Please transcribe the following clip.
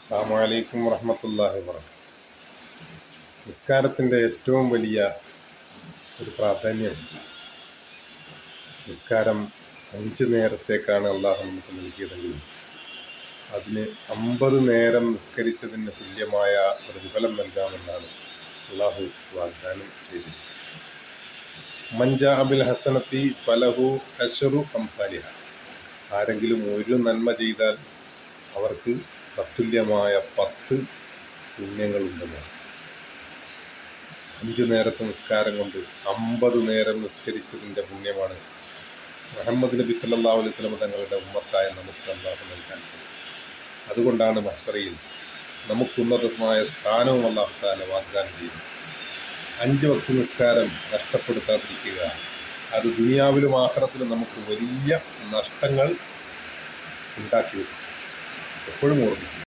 അസ്സലാമു അലൈക്കും വറഹ്മത്തുള്ളാഹി വബറകാതുഹു. നിസ്കാരത്തിൻ്റെ ഏറ്റവും വലിയ ഒരു പ്രാധാന്യം, നിസ്കാരം 5 നേരത്തേക്കാണ് അള്ളാഹു നമുക്ക് നൽകിയതെങ്കിലും അതിന് 50 നേരം നിസ്കരിച്ചതിന് തുല്യമായ പ്രതിഫലം നൽകാമെന്നാണ് അള്ളാഹു വാഗ്ദാനം ചെയ്തത്. മഞ്ചാ അബിൽ ഹസനത്തി ഫലഹു അശ്റു അംസാലിഹ. ആരെങ്കിലും ഒരു നന്മ ചെയ്താൽ അവർക്ക് തത്തുല്യമായ 10 പുണ്യങ്ങളുണ്ടെന്നാണ്. 5 നേരത്തെ നിസ്കാരം കൊണ്ട് 50 നേരം നിസ്കരിച്ചതിൻ്റെ പുണ്യമാണ് മുഹമ്മദ് നബി സല്ലല്ലാഹു അലൈഹി വസല്ലം തങ്ങളുടെ ഉമ്മത്തായ നമുക്ക് അല്ലാഹു നൽകാൻ. അതുകൊണ്ടാണ് മഹ്ശറയിൽ നമുക്കുന്നതമായ സ്ഥാനവും അല്ലാഹു തആല വാഗ്ദാനം ചെയ്തു. 5 വക്ത് നിസ്കാരം നഷ്ടപ്പെടുത്താതിരിക്കുക, അത് ദുനിയാവിലും ആഖിറത്തിലും നമുക്ക് വലിയ നഷ്ടങ്ങൾ ഉണ്ടാക്കി വെക്കും. എപ്പോഴും ഓർമ്മിക്കും.